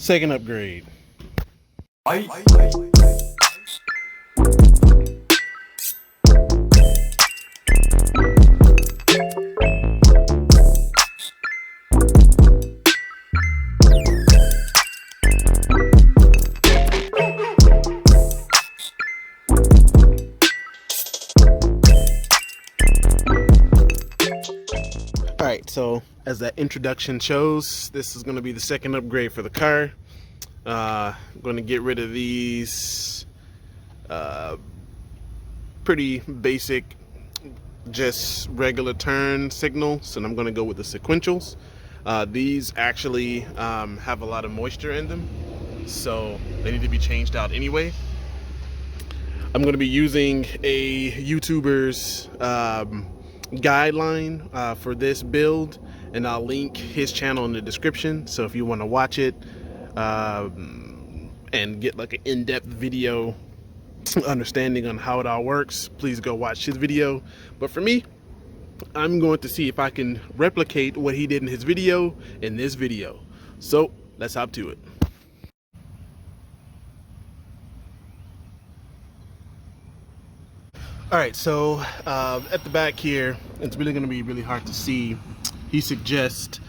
Second upgrade. Alright, so as that introduction shows, this is going to be the second upgrade for the car. I'm going to get rid of these pretty basic, just regular turn signals, and I'm going to go with the sequentials. These actually have a lot of moisture in them, so they need to be changed out anyway. I'm going to be using a YouTuber's guideline for this build, and I'll link his channel in the description, so if you want to watch it and get like an in-depth video understanding on how it all works, please go watch his video. But for me, I'm going to see if I can replicate what he did in his video in this video. So let's hop to it. All right, so at the back here, it's really going to be really hard to see. He suggests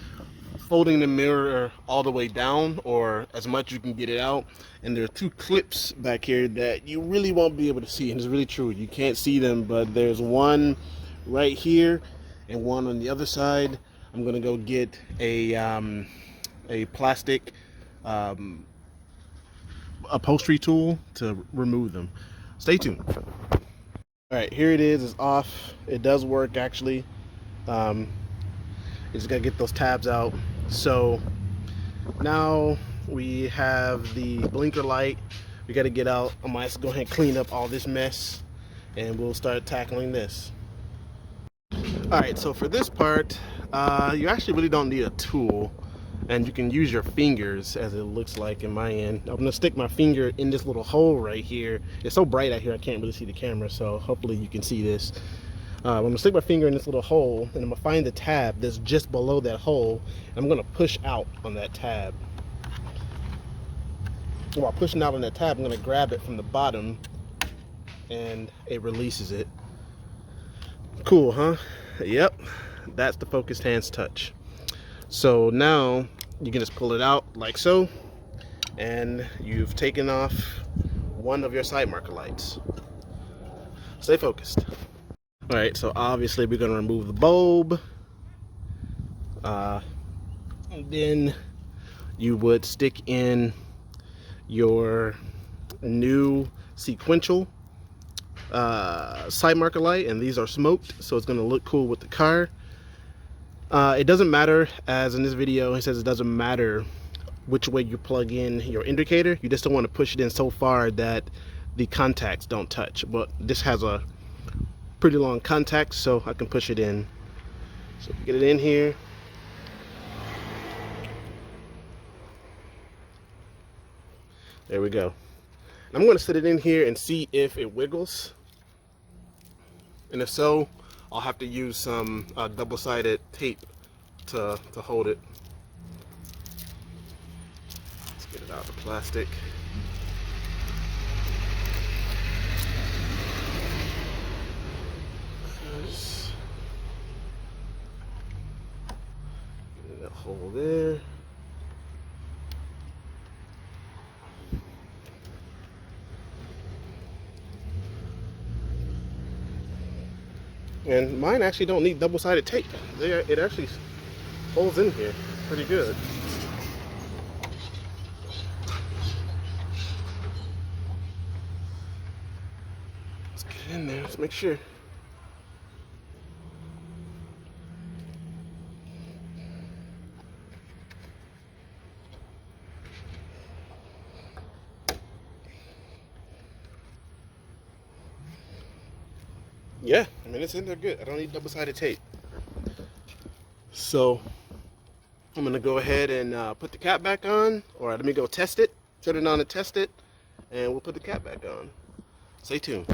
folding the mirror all the way down, or as much you can get it out. And there are two clips back here that you really won't be able to see, and it's really true. You can't see them, but there's one right here and one on the other side. I'm going to go get a plastic upholstery tool to remove them. Stay tuned. All right, here it is. It's off. It does work actually. You just gotta get those tabs out. So now we have the blinker light. We gotta get out. I might go ahead and clean up all this mess, and we'll start tackling this. All right, so for this part, you actually really don't need a tool, and you can use your fingers, as it looks like in my end. I'm gonna stick my finger in this little hole right here. It's so bright out here I can't really see the camera, so hopefully you can see this. I'm gonna stick my finger in this little hole, and I'm gonna find the tab that's just below that hole, and I'm gonna push out on that tab. While pushing out on that tab, I'm gonna grab it from the bottom, and it releases it. Cool, huh? Yep, that's the focused hands touch. So now you can just pull it out like so, and you've taken off one of your side marker lights. Stay focused. All right, so obviously we're gonna remove the bulb. And then you would stick in your new sequential side marker light, and these are smoked, so it's gonna look cool with the car. It doesn't matter, as in this video, he says it doesn't matter which way you plug in your indicator. You just don't want to push it in so far that the contacts don't touch. But this has a pretty long contact, so I can push it in. So get it in here. There we go. I'm going to set it in here and see if it wiggles. And if so, I'll have to use some double-sided tape to hold it. Let's get it out of the plastic. Just get that hole there. And mine actually don't need double-sided tape. It actually holds in here pretty good. Let's get it in there. Let's make sure. Yeah, I mean, it's in there good. I don't need double-sided tape. So I'm gonna go ahead and put the cap back on, or let me go test it, turn it on and test it, and we'll put the cap back on. Stay tuned.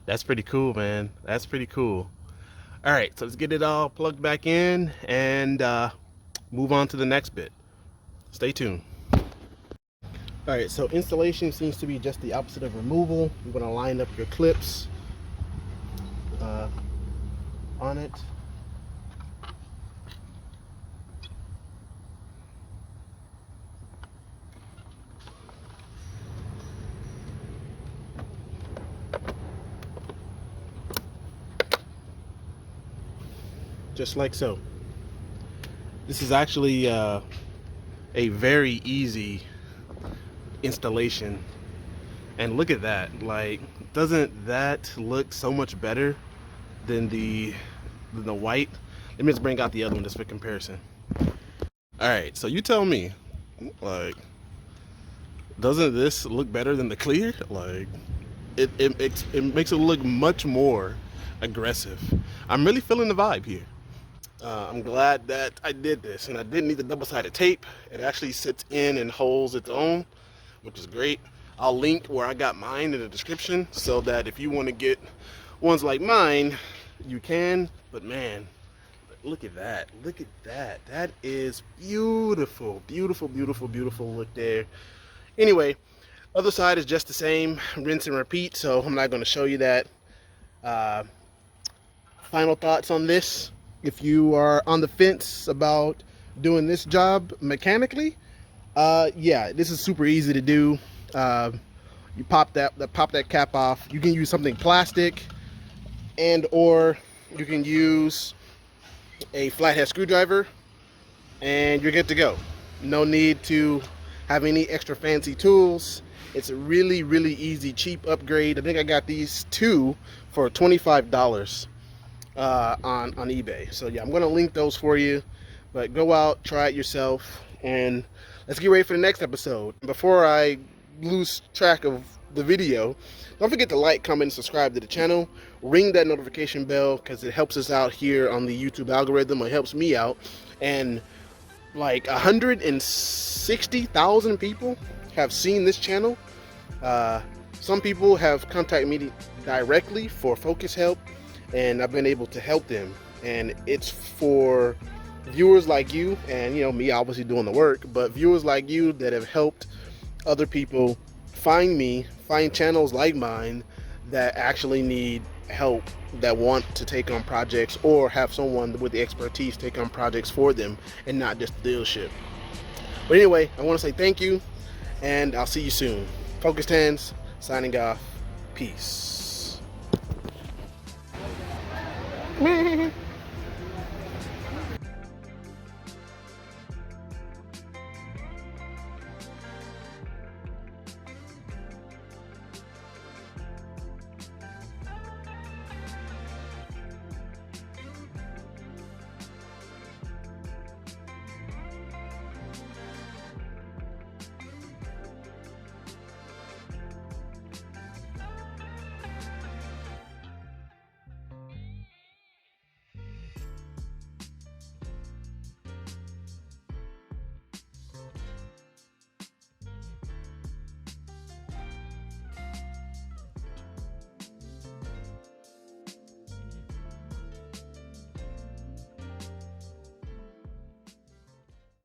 That's pretty cool, man. That's pretty cool. All right, so let's get it all plugged back in and move on to the next bit. Stay tuned. All right, so installation seems to be just the opposite of removal. You're gonna line up your clips on it. Just like so. This is actually a very easy installation, and look at that. Like, doesn't that look so much better than the white? Let me just bring out the other one just for comparison. All right, so you tell me, like, doesn't this look better than the clear? Like, it makes it look much more aggressive. I'm really feeling the vibe here. I'm glad that I did this, and I didn't need the double-sided tape. It actually sits in and holds its own, which is great. I'll link where I got mine in the description so that if you want to get ones like mine, you can. But man, look at that. Look at that. That is beautiful. Beautiful, beautiful, beautiful look there. Anyway, other side is just the same. Rinse and repeat, so I'm not going to show you that. Final thoughts on this. If you are on the fence about doing this job mechanically, yeah, this is super easy to do. You pop that cap off. You can use something plastic, and or you can use a flathead screwdriver, and you're good to go. No need to have any extra fancy tools. It's a really, really easy, cheap upgrade. I think I got these two for $25 on eBay. So yeah, I'm gonna link those for you, but go out, try it yourself, and let's get ready for the next episode. Before I lose track of the video, don't forget to like, comment, and subscribe to the channel. Ring that notification bell because it helps us out here on the YouTube algorithm. It helps me out. And like 160,000 people have seen this channel. Some people have contacted me directly for focus help, and I've been able to help them. And it's for viewers like you, and you know, me obviously doing the work, but viewers like you that have helped other people find me, find channels like mine that actually need help, that want to take on projects or have someone with the expertise take on projects for them and not just the dealership. But anyway, I want to say thank you, and I'll see you soon. Focused Hands signing off. Peace.